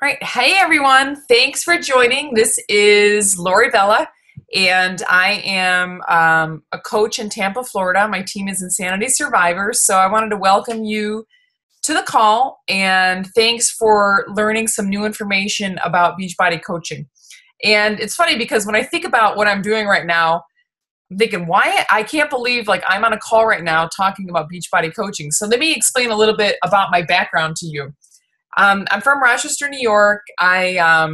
All right. Hey, everyone. Thanks for joining. This is Lori Bella, and I am a coach in Tampa, Florida. My team is Insanity Survivors. So I wanted to welcome you to the call, and thanks for learning some new information about Beachbody coaching. And it's funny because when I think about what I'm doing right now, I'm thinking, why? I can't believe I'm on a call right now talking about Beachbody coaching. So let me explain a little bit about my background to you. I'm from Rochester, New York. My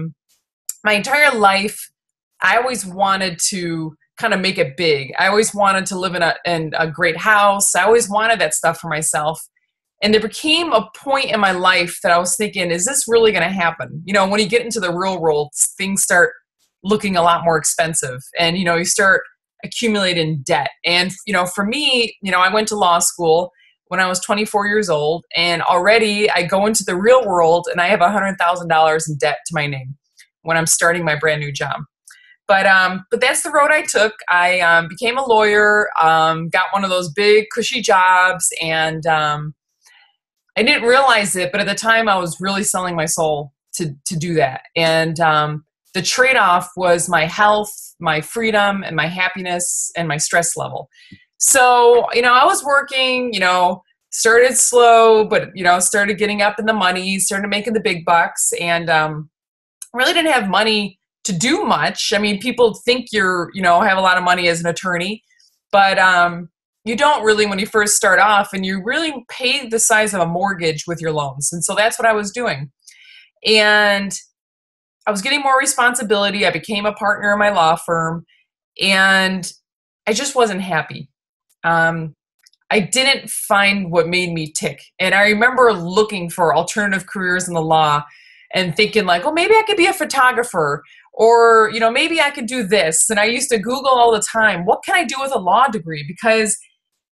entire life, I always wanted to kind of make it big. I always wanted to live in a great house. I always wanted that stuff for myself. And there became a point in my life that I was thinking, is this really going to happen? When you get into the real world, things start looking a lot more expensive, and, you start accumulating debt. And, for me, I went to law school when I was 24 years old, and already I go into the real world and I have $100,000 in debt to my name when I'm starting my brand new job. But that's the road I took. I became a lawyer, got one of those big cushy jobs, and I didn't realize it, but at the time I was really selling my soul to do that. And the trade-off was my health, my freedom, and my happiness and my stress level. So, I was working, started slow, but, started getting up in the money, started making the big bucks, and really didn't have money to do much. I mean, people think have a lot of money as an attorney, but you don't really when you first start off, and you really pay the size of a mortgage with your loans. And so that's what I was doing. And I was getting more responsibility. I became a partner in my law firm, and I just wasn't happy. I didn't find what made me tick. And I remember looking for alternative careers in the law and thinking well, maybe I could be a photographer, or, maybe I could do this. And I used to Google all the time, what can I do with a law degree? Because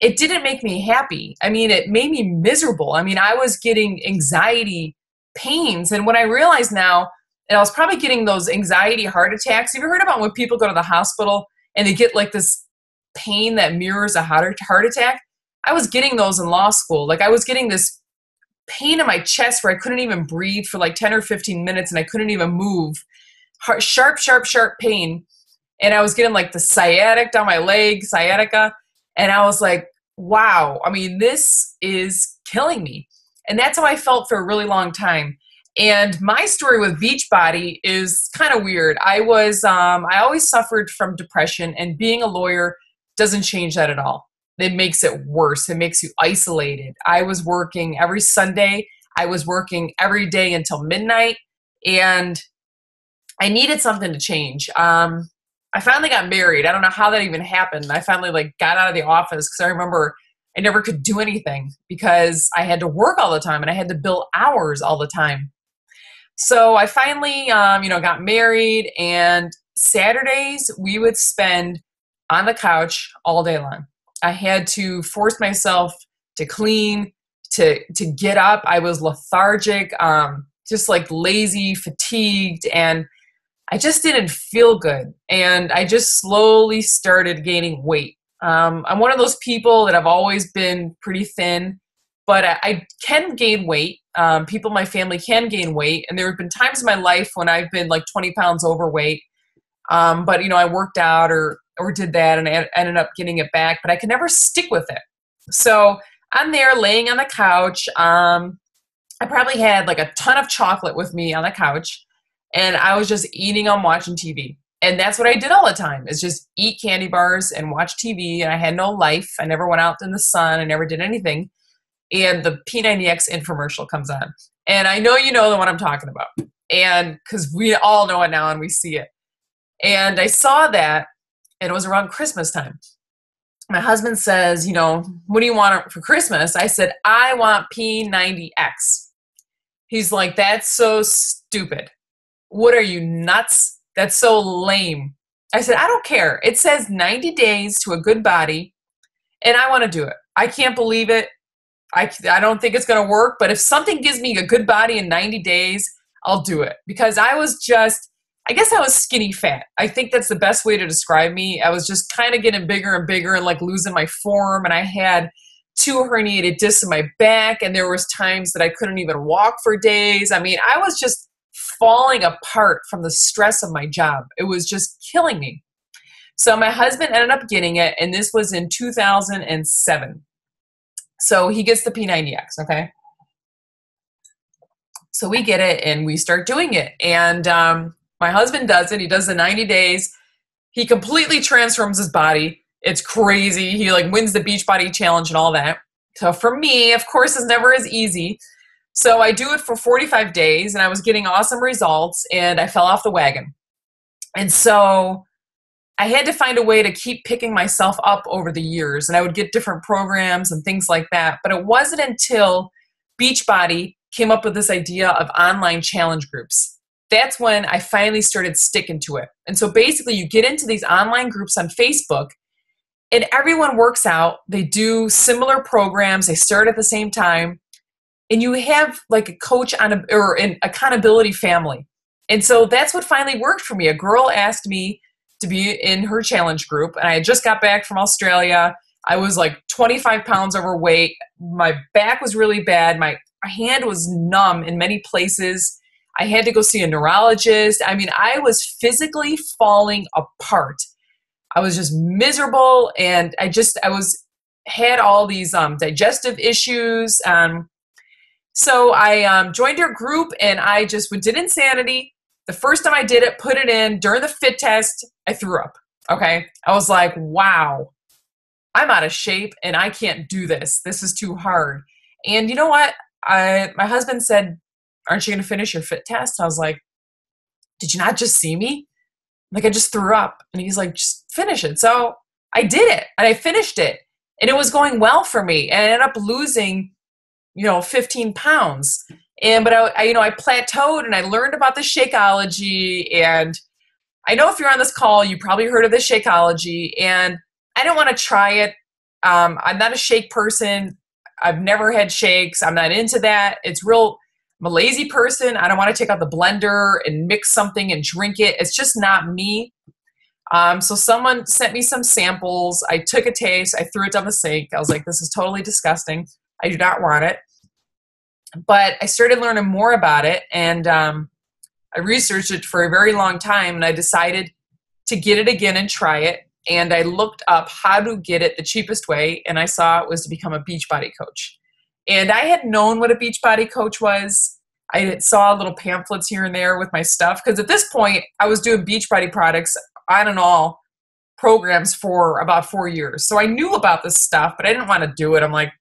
it didn't make me happy. I mean, it made me miserable. I mean, I was getting anxiety pains. And what I realize now, and I was probably getting those anxiety heart attacks. Have you heard about when people go to the hospital and they get this pain that mirrors a heart attack? I was getting those in law school. I was getting this pain in my chest where I couldn't even breathe for 10 or 15 minutes, and I couldn't even move. Sharp, sharp, sharp pain. And I was getting the sciatic down my leg, sciatica. And I was like, wow, I mean, this is killing me. And that's how I felt for a really long time. And my story with Beachbody is kind of weird. I always suffered from depression, and being a lawyer doesn't change that at all. It makes it worse. It makes you isolated. I was working every Sunday. I was working every day until midnight, and I needed something to change. I finally got married. I don't know how that even happened. I finally got out of the office because I remember I never could do anything because I had to work all the time and I had to bill hours all the time. So I finally, got married, and Saturdays we would spend on the couch all day long. I had to force myself to clean, to get up. I was lethargic, just lazy, fatigued, and I just didn't feel good. And I just slowly started gaining weight. I'm one of those people that I've always been pretty thin, but I can gain weight. People in my family can gain weight. And there have been times in my life when I've been 20 pounds overweight. But, I worked out or did that, and I ended up getting it back, but I could never stick with it. So I'm there laying on the couch. I probably had a ton of chocolate with me on the couch, and I was just eating them, watching TV. And that's what I did all the time, is just eat candy bars and watch TV. And I had no life. I never went out in the sun. I never did anything. And the P90X infomercial comes on. And I know you know the one I'm talking about. And because we all know it now and we see it. And I saw that, and it was around Christmas time. My husband says, what do you want for Christmas? I said, I want P90X. He's like, that's so stupid. What are you, nuts? That's so lame. I said, I don't care. It says 90 days to a good body, and I want to do it. I can't believe it. I don't think it's going to work, but if something gives me a good body in 90 days, I'll do it. Because I guess I was skinny fat. I think that's the best way to describe me. I was just kind of getting bigger and bigger and losing my form, and I had 2 herniated discs in my back, and there was times that I couldn't even walk for days. I mean, I was just falling apart from the stress of my job. It was just killing me. So my husband ended up getting it, and this was in 2007. So he gets the P90X, okay? So we get it, and we start doing it. And my husband does it. He does the 90 days. He completely transforms his body. It's crazy. He like wins the Beachbody challenge and all that. So for me, of course, it's never as easy. So I do it for 45 days, and I was getting awesome results, and I fell off the wagon. And so I had to find a way to keep picking myself up over the years, and I would get different programs and things like that. But it wasn't until Beachbody came up with this idea of online challenge groups. That's when I finally started sticking to it. And so basically you get into these online groups on Facebook, and everyone works out. They do similar programs. They start at the same time. And you have like a coach or an accountability family. And so that's what finally worked for me. A girl asked me to be in her challenge group, and I had just got back from Australia. I was like 25 pounds overweight. My back was really bad. My hand was numb in many places. I had to go see a neurologist. I mean, I was physically falling apart. I was just miserable, and had all these digestive issues. So I joined her group, and I just did insanity. The first time I did it, put it in during the fit test, I threw up. Okay. I was like, wow, I'm out of shape and I can't do this. This is too hard. And you know what? My husband said, aren't you going to finish your fit test? I was like, did you not just see me? Like, I just threw up. And he's like, just finish it. So I did it, and I finished it, and it was going well for me. And I ended up losing 15 pounds. But I plateaued, and I learned about the Shakeology. And I know if you're on this call, you probably heard of the Shakeology, and I don't want to try it. I'm not a shake person. I've never had shakes. I'm not into that. I'm a lazy person. I don't want to take out the blender and mix something and drink it. It's just not me. So someone sent me some samples. I took a taste. I threw it down the sink. I was like, this is totally disgusting. I do not want it. But I started learning more about it, and I researched it for a very long time, and I decided to get it again and try it. And I looked up how to get it the cheapest way, and I saw it was to become a Beachbody coach. And I had known what a Beachbody coach was. I saw little pamphlets here and there with my stuff, because at this point, I was doing Beachbody products on and all programs for about 4 years. So I knew about this stuff, but I didn't want to do it. I'm like,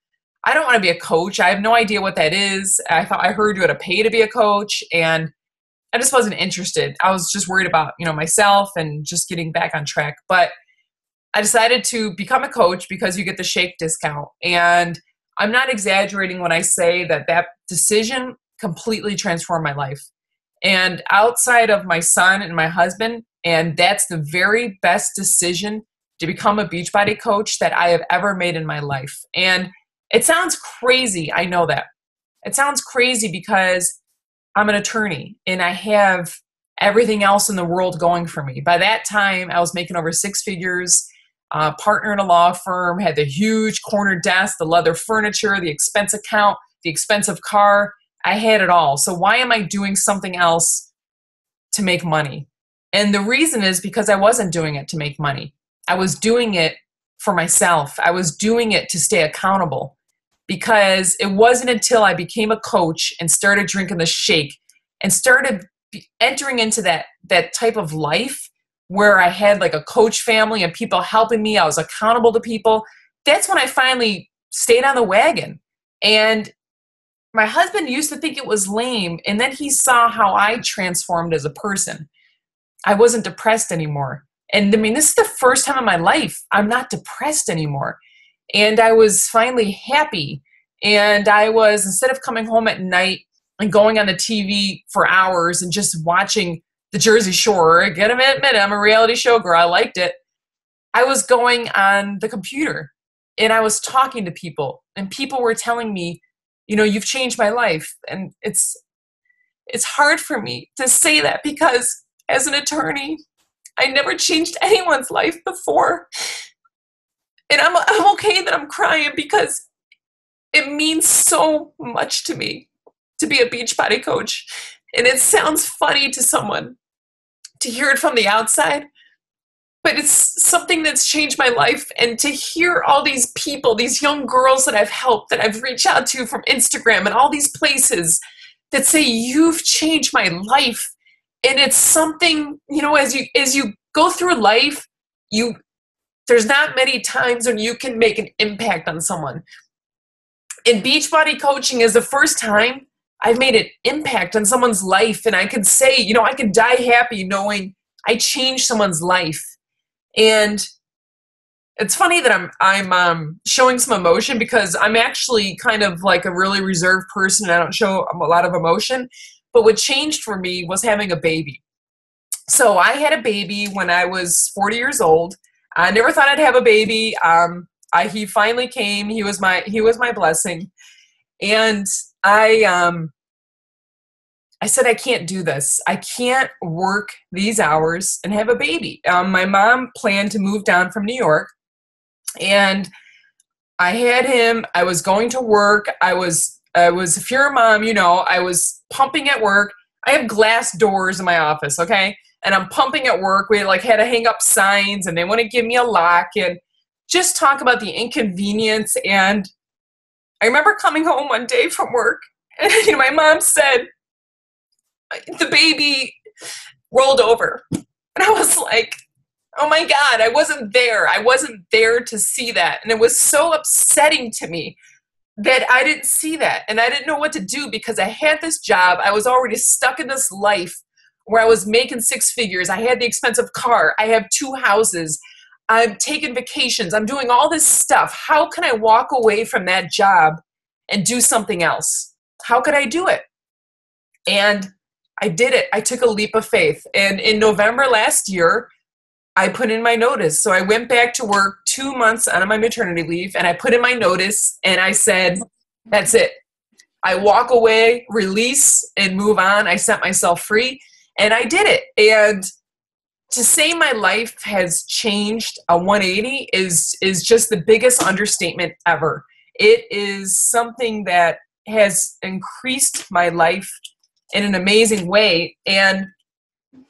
I don't want to be a coach. I have no idea what that is. I heard you had to pay to be a coach, and I just wasn't interested. I was just worried about, myself and just getting back on track. But I decided to become a coach because you get the shake discount. And I'm not exaggerating when I say that decision completely transformed my life. And outside of my son and my husband, and that's the very best decision to become a Beachbody coach that I have ever made in my life. And it sounds crazy. I know that. It sounds crazy because I'm an attorney and I have everything else in the world going for me. By that time, I was making over 6 figures, partner in a law firm, had the huge corner desk, the leather furniture, the expense account, the expensive car. I had it all. So why am I doing something else to make money? And the reason is because I wasn't doing it to make money. I was doing it for myself. I was doing it to stay accountable, because it wasn't until I became a coach and started drinking the shake and started entering into that type of life where I had like a coach family and people helping me. I was accountable to people. That's when I finally stayed on the wagon. And my husband used to think it was lame, and then he saw how I transformed as a person. I wasn't depressed anymore. And I mean, this is the first time in my life I'm not depressed anymore. And I was finally happy. And I was, instead of coming home at night and going on the TV for hours and just watching the Jersey Shore, I gotta admit, I'm a reality show girl. I liked it. I was going on the computer and I was talking to people, and people were telling me, you've changed my life. And it's hard for me to say that, because as an attorney, I never changed anyone's life before. And I'm okay that I'm crying, because it means so much to me to be a Beachbody coach. And it sounds funny to someone to hear it from the outside, but it's something that's changed my life. And to hear all these people, these young girls that I've helped, that I've reached out to from Instagram and all these places that say, you've changed my life. And it's something, as you go through life, there's not many times when you can make an impact on someone. And Beachbody coaching is the first time I've made an impact on someone's life. And I could say, I could die happy knowing I changed someone's life. And it's funny that I'm showing some emotion, because I'm actually kind of like a really reserved person. I don't show a lot of emotion. But what changed for me was having a baby. So I had a baby when I was 40 years old. I never thought I'd have a baby. He finally came. He was my blessing. And I said, I can't do this. I can't work these hours and have a baby. My mom planned to move down from New York, and I had him. I was going to work. If you're a mom, I was pumping at work. I have glass doors in my office, okay? And I'm pumping at work. We had to hang up signs, and they want to give me a lock, and just talk about the inconvenience. And I remember coming home one day from work, and my mom said, the baby rolled over. And I was like, oh my God, I wasn't there. I wasn't there to see that. And it was so upsetting to me that I didn't see that. And I didn't know what to do, because I had this job. I was already stuck in this life where I was making six figures. I had the expensive car. I have 2 houses. I'm taking vacations. I'm doing all this stuff. How can I walk away from that job and do something else? How could I do it? And I did it. I took a leap of faith. And in November last year, I put in my notice. So I went back to work 2 months out of my maternity leave, and I put in my notice, and I said, that's it. I walk away, release, and move on. I set myself free, and I did it. And to say my life has changed a 180 is just the biggest understatement ever. It is something that has increased my life in an amazing way. And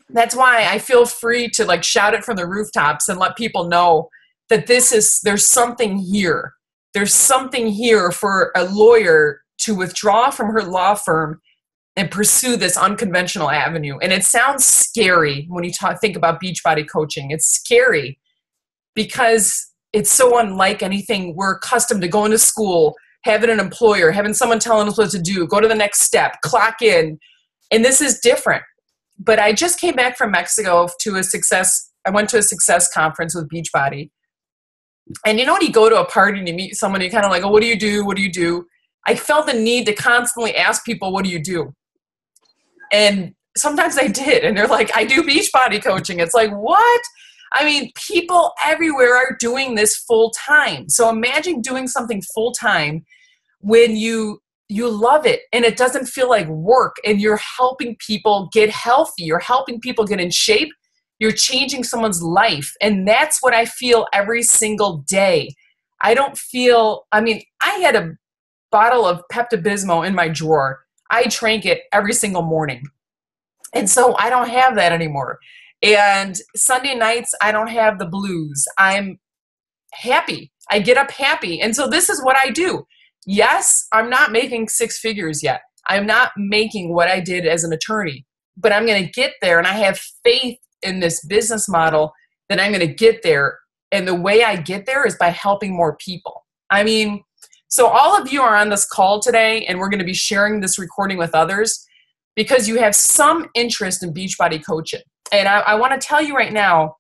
that's why I feel free to shout it from the rooftops and let people know that there's something here. There's something here for a lawyer to withdraw from her law firm and pursue this unconventional avenue. And it sounds scary when you think about Beachbody coaching. It's scary because it's so unlike anything we're accustomed to. Going to school, having an employer, having someone telling us what to do, go to the next step, clock in. And this is different. But I just came back from Mexico I went to a success conference with Beachbody. And when you go to a party and you meet someone, you're kind of like, oh, what do you do? What do you do? I felt the need to constantly ask people, what do you do? And sometimes I did. And they're like, I do Beachbody coaching. It's like, what? I mean, people everywhere are doing this full time. So imagine doing something full time when you love it and it doesn't feel like work, and you're helping people get healthy. You're helping people get in shape. You're changing someone's life. And that's what I feel every single day. I had a bottle of Pepto-Bismol in my drawer. I drank it every single morning. And so I don't have that anymore. And Sunday nights, I don't have the blues. I'm happy. I get up happy. And so this is what I do. Yes, I'm not making 6 figures yet. I'm not making what I did as an attorney, but I'm going to get there. And I have faith in this business model that I'm going to get there. And the way I get there is by helping more people. So all of you are on this call today, and we're going to be sharing this recording with others because you have some interest in Beachbody coaching. And I want to tell you right now,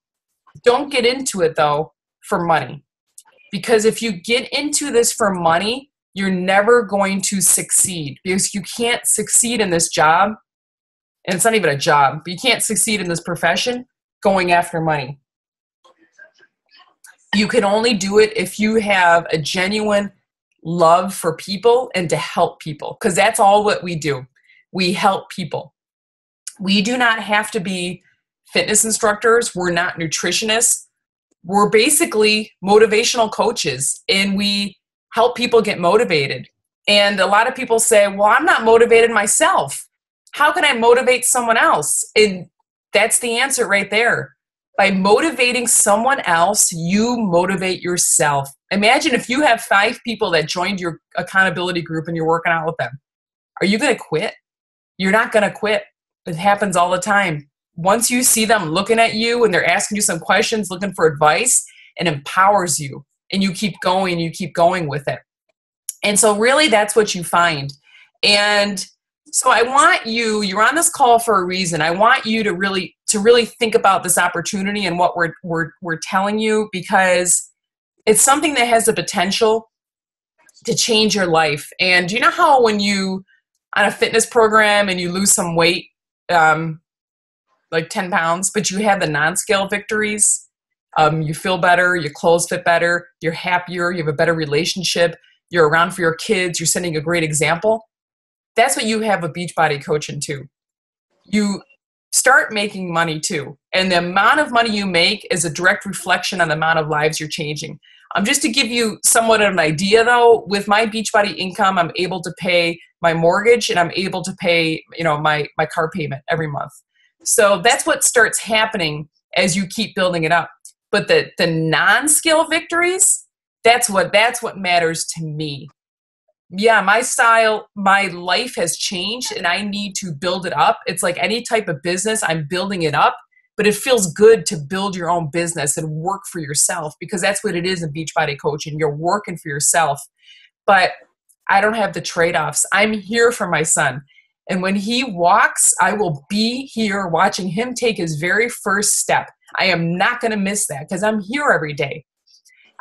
don't get into it though for money. Because if you get into this for money, you're never going to succeed, because you can't succeed in this job. And it's not even a job, but you can't succeed in this profession going after money. You can only do it if you have a genuine love for people and to help people, because that's all what we do. We help people. We do not have to be fitness instructors. We're not nutritionists. We're basically motivational coaches, and we help people get motivated. And a lot of people say, well, I'm not motivated myself. how can I motivate someone else? And that's the answer right there. By motivating someone else, you motivate yourself. Imagine if you have 5 people that joined your accountability group and you're working out with them. Are you going to quit? You're not going to quit. It happens all the time. Once you see them looking at you and they're asking you some questions, looking for advice, it empowers you and you keep going with it. And so really that's what you find. And so I want you're on this call for a reason. I want you to really think about this opportunity and what we're telling you, because it's something that has the potential to change your life. And you know how when you on a fitness program and you lose some weight, like 10 pounds, but you have the non-scale victories, you feel better, your clothes fit better, you're happier, you have a better relationship, you're around for your kids, you're setting a great example. That's what you have with Beachbody coaching too. You start making money too. And the amount of money you make is a direct reflection on the amount of lives you're changing. Just to give you somewhat of an idea though, with my Beachbody income, I'm able to pay my mortgage and I'm able to pay, my car payment every month. So that's what starts happening as you keep building it up. But the non-scale victories, that's what matters to me. Yeah, my life has changed and I need to build it up. It's like any type of business, I'm building it up, but it feels good to build your own business and work for yourself, because that's what it is in Beachbody coaching. You're working for yourself, but I don't have the trade-offs. I'm here for my son. And when he walks, I will be here watching him take his very first step. I am not going to miss that because I'm here every day.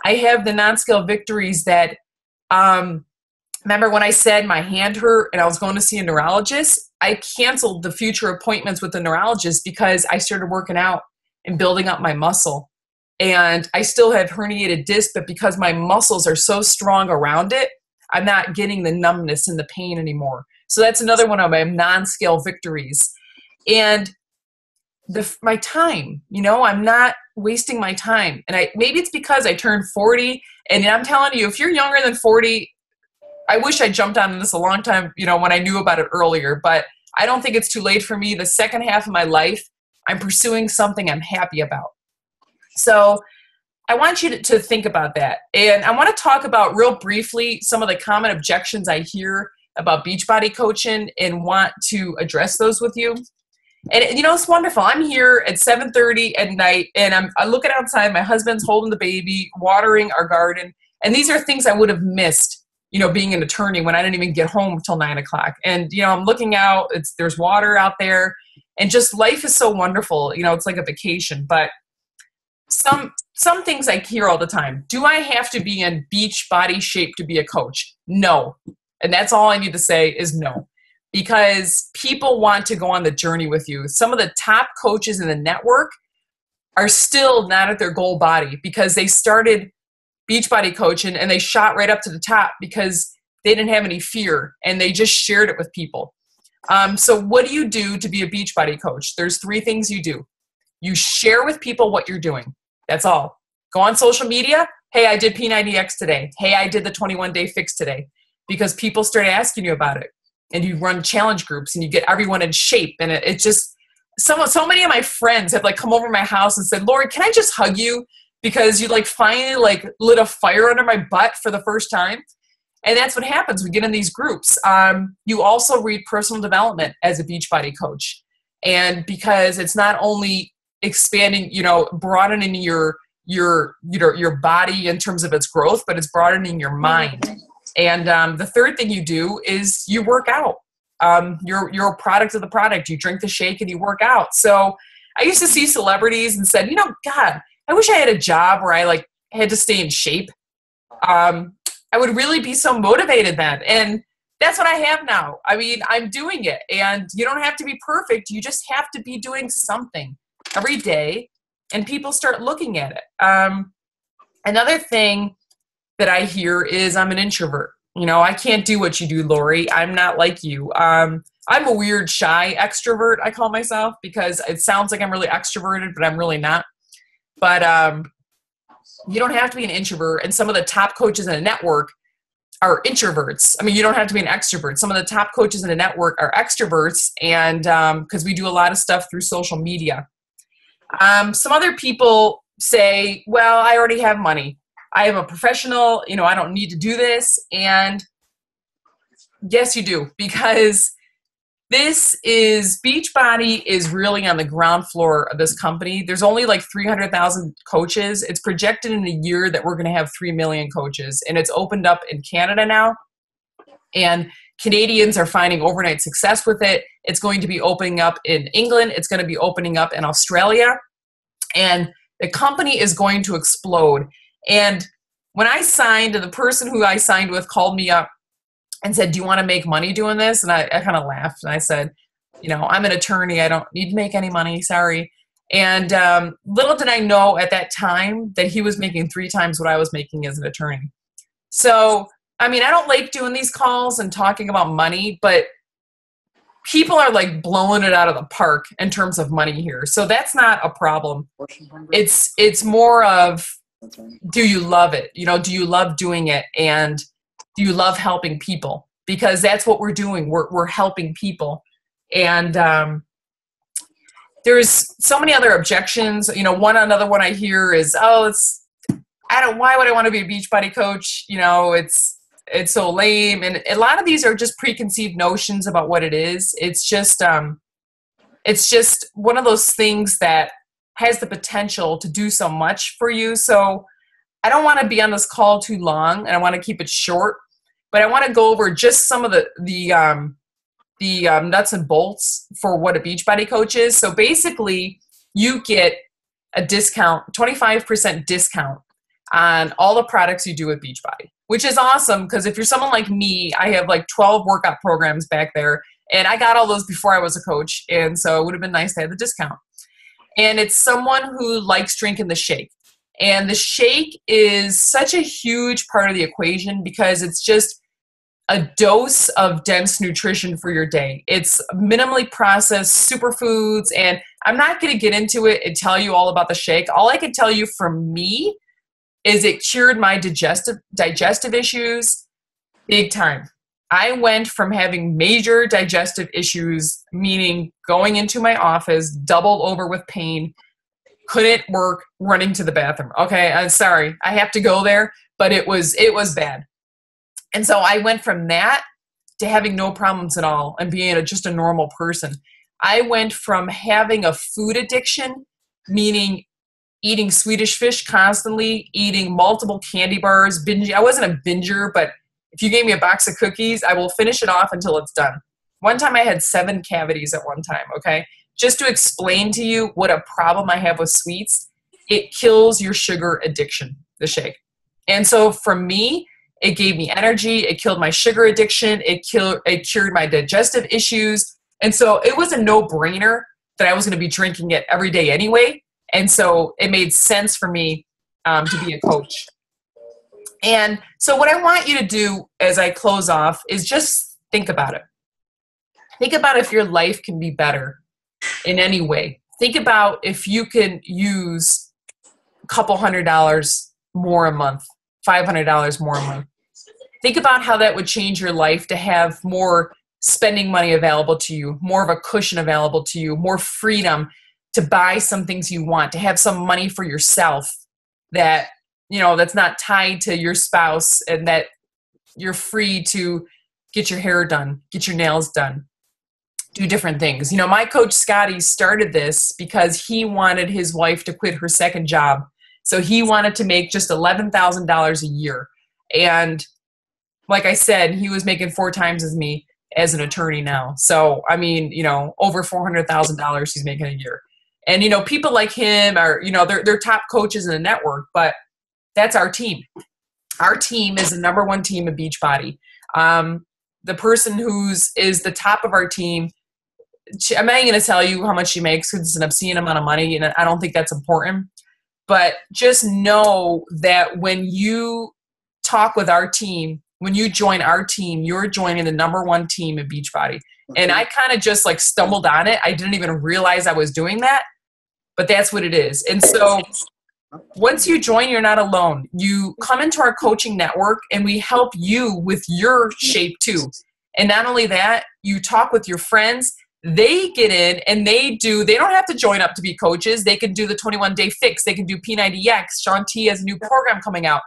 I have the non-scale victories that, remember when I said my hand hurt and I was going to see a neurologist? I canceled the future appointments with the neurologist because I started working out and building up my muscle. And I still have herniated disc, but because my muscles are so strong around it, I'm not getting the numbness and the pain anymore. So that's another one of my non-scale victories. And my time, I'm not wasting my time. And maybe it's because I turned 40, and I'm telling you, if you're younger than 40, I wish I jumped on this a long time, when I knew about it earlier, but I don't think it's too late for me. The second half of my life, I'm pursuing something I'm happy about. So I want you to think about that. And I want to talk about real briefly some of the common objections I hear about Beachbody coaching and want to address those with you. And it's wonderful. I'm here at 7:30 at night and I'm looking outside. My husband's holding the baby, watering our garden. And these are things I would have missed, being an attorney when I didn't even get home till 9 o'clock. And, I'm looking out, there's water out there, and just life is so wonderful. It's like a vacation. But some things I hear all the time. Do I have to be in Beachbody shape to be a coach? No. And that's all I need to say is no. Because people want to go on the journey with you. Some of the top coaches in the network are still not at their goal body because they started Beachbody coaching and they shot right up to the top because they didn't have any fear and they just shared it with people. So what do you do to be a Beachbody coach? There's 3 things you do. You share with people what you're doing. That's all. Go on social media. Hey, I did P90X today. Hey, I did the 21-day fix today, because people start asking you about it. And you run challenge groups and you get everyone in shape. And it just, so many of my friends have come over to my house and said, Lori, can I just hug you? Because you finally lit a fire under my butt for the first time. And that's what happens. We get in these groups. You also read personal development as a Beachbody coach. And because it's not only expanding, broadening your body in terms of its growth, but it's broadening your mind. And the third thing you do is you work out. You're a product of the product. You drink the shake and you work out. So I used to see celebrities and said, God, I wish I had a job where I had to stay in shape. I would really be so motivated then. And that's what I have now. I mean, I'm doing it. And you don't have to be perfect. You just have to be doing something every day. And people start looking at it. Another thing that I hear is I'm an introvert. I can't do what you do, Lori. I'm not like you. I'm a weird, shy extrovert, I call myself, because it sounds like I'm really extroverted, but I'm really not. But you don't have to be an introvert. And some of the top coaches in the network are introverts. I mean, you don't have to be an extrovert. Some of the top coaches in the network are extroverts, and because we do a lot of stuff through social media. Some other people say, well, I already have money. I am a professional, I don't need to do this. And yes, you do, because Beachbody is really on the ground floor of this company. There's only like 300,000 coaches. It's projected in a year that we're going to have 3 million coaches, and it's opened up in Canada now. And Canadians are finding overnight success with it. It's going to be opening up in England. It's going to be opening up in Australia. And the company is going to explode. And when I signed, the person who I signed with called me up and said, do you want to make money doing this? And I kind of laughed. And I said, I'm an attorney. I don't need to make any money. Sorry. And little did I know at that time that he was making 3 times what I was making as an attorney. So, I mean, I don't like doing these calls and talking about money, but people are like blowing it out of the park in terms of money here. So that's not a problem. It's more of, do you love it? Do you love doing it? And do you love helping people? Because that's what we're doing. We're helping people. And there's so many other objections. Another one I hear is, why would I want to be a Beachbody coach? It's so lame. And a lot of these are just preconceived notions about what it is. It's just one of those things that has the potential to do so much for you. So I don't want to be on this call too long, and I want to keep it short, but I want to go over just some of the nuts and bolts for what a Beachbody coach is. So basically, you get a discount, 25% discount on all the products you do with Beachbody, which is awesome because if you're someone like me, I have like 12 workout programs back there, and I got all those before I was a coach, and so it would have been nice to have the discount. And it's someone who likes drinking the shake. And the shake is such a huge part of the equation because it's just a dose of dense nutrition for your day. It's minimally processed superfoods, and I'm not going to get into it and tell you all about the shake. All I can tell you from me is it cured my digestive issues big time. I went from having major digestive issues, meaning going into my office, doubled over with pain, couldn't work, running to the bathroom. Okay, I'm sorry, I have to go there, but it was bad. And so I went from that to having no problems at all and being just a normal person. I went from having a food addiction, meaning eating Swedish fish constantly, eating multiple candy bars, binging. I wasn't a binger, but if you gave me a box of cookies, I will finish it off until it's done. One time I had 7 cavities at one time, okay? Just to explain to you what a problem I have with sweets, it kills your sugar addiction, the shake. And so for me, it gave me energy, it killed my sugar addiction, it cured my digestive issues. And so it was a no-brainer that I was going to be drinking it every day anyway. And so it made sense for me to be a coach. And so what I want you to do as I close off is just think about it. Think about if your life can be better in any way. Think about if you can use a couple $100 more a month, $500 more a month. Think about how that would change your life to have more spending money available to you, more of a cushion available to you, more freedom to buy some things you want, to have some money for yourself that, that's not tied to your spouse, and that you're free to get your hair done, get your nails done, do different things. My coach Scotty started this because he wanted his wife to quit her second job. So he wanted to make just $11,000 a year. And like I said, he was making 4 times as me as an attorney now. So, I mean, over $400,000 he's making a year. And, people like him are, they're top coaches in the network, but that's our team. Our team is the number 1 team of Beachbody. The person is the top of our team, I'm not going to tell you how much she makes because it's an obscene amount of money, and I don't think that's important. But just know that when you talk with our team, when you join our team, you're joining the number 1 team at Beachbody. And I kind of just like stumbled on it. I didn't even realize I was doing that, but that's what it is. And so Once you join, you're not alone. You come into our coaching network and we help you with your shape too. And not only that, you talk with your friends. They get in and they don't have to join up to be coaches. They can do the 21-day fix. They can do P90X. Shaun T has a new program coming out.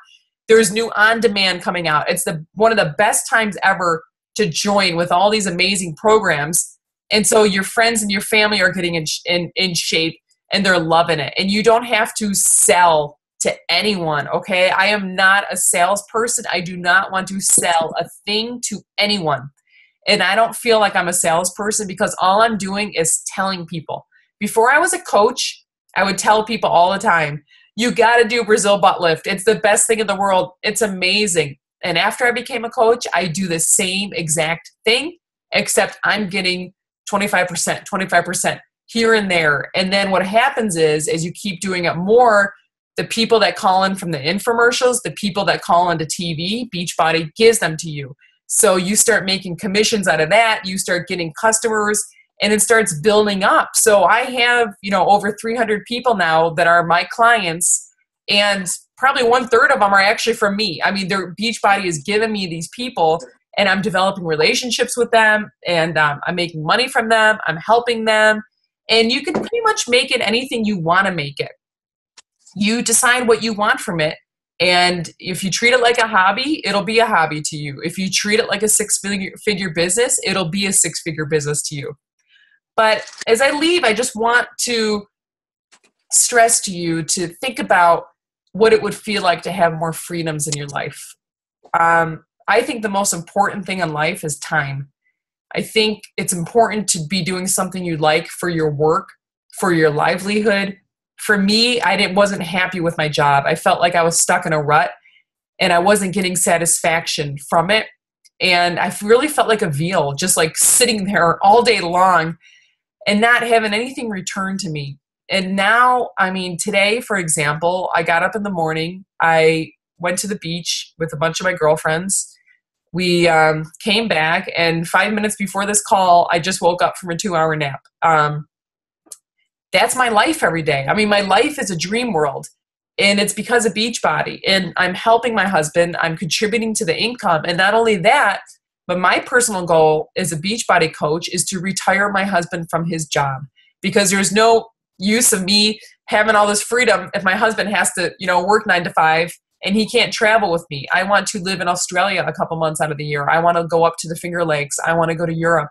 There's new on-demand coming out. It's one of the best times ever to join with all these amazing programs. And so your friends and your family are getting in shape and they're loving it. And you don't have to sell to anyone, okay? I am not a salesperson. I do not want to sell a thing to anyone. And I don't feel like I'm a salesperson because all I'm doing is telling people. Before I was a coach, I would tell people all the time, you got to do Brazil butt lift. It's the best thing in the world. It's amazing. And after I became a coach, I do the same exact thing, except I'm getting 25%, 25% here and there. And then what happens is, as you keep doing it more, the people that call in from the infomercials, the people that call into TV, Beachbody gives them to you. So you start making commissions out of that. You start getting customers and it starts building up. So I have, over 300 people now that are my clients, and probably 1/3 of them are actually from me. I mean, Beachbody is giving me these people and I'm developing relationships with them and I'm making money from them. I'm helping them. And you can pretty much make it anything you want to make it. You decide what you want from it. And if you treat it like a hobby, it'll be a hobby to you. If you treat it like a six-figure business, it'll be a six-figure business to you. But as I leave, I just want to stress to you to think about what it would feel like to have more freedoms in your life. I think the most important thing in life is time. I think it's important to be doing something you like for your work, for your livelihood. For me, I wasn't happy with my job. I felt like I was stuck in a rut and I wasn't getting satisfaction from it. And I really felt like a veal, just like sitting there all day long and not having anything returned to me. And now, today, for example, I got up in the morning. I went to the beach with a bunch of my girlfriends. We came back, and 5 minutes before this call, I just woke up from a 2-hour nap. That's my life every day. My life is a dream world, and it's because of Beachbody. And I'm helping my husband. I'm contributing to the income. And not only that, but my personal goal as a Beachbody coach is to retire my husband from his job, because there's no use of me having all this freedom if my husband has to, work 9 to 5 and he can't travel with me. I want to live in Australia a couple months out of the year. I want to go up to the Finger Lakes. I want to go to Europe.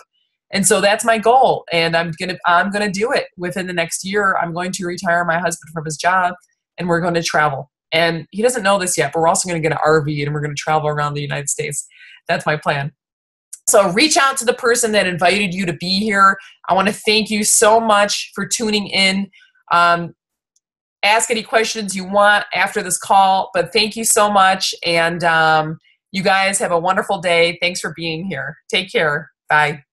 And so that's my goal. And I'm going to do it within the next year. I'm going to retire my husband from his job and we're going to travel. And he doesn't know this yet, but we're also going to get an RV and we're going to travel around the United States. That's my plan. So reach out to the person that invited you to be here. I want to thank you so much for tuning in. Ask any questions you want after this call, but thank you so much. And you guys have a wonderful day. Thanks for being here. Take care. Bye.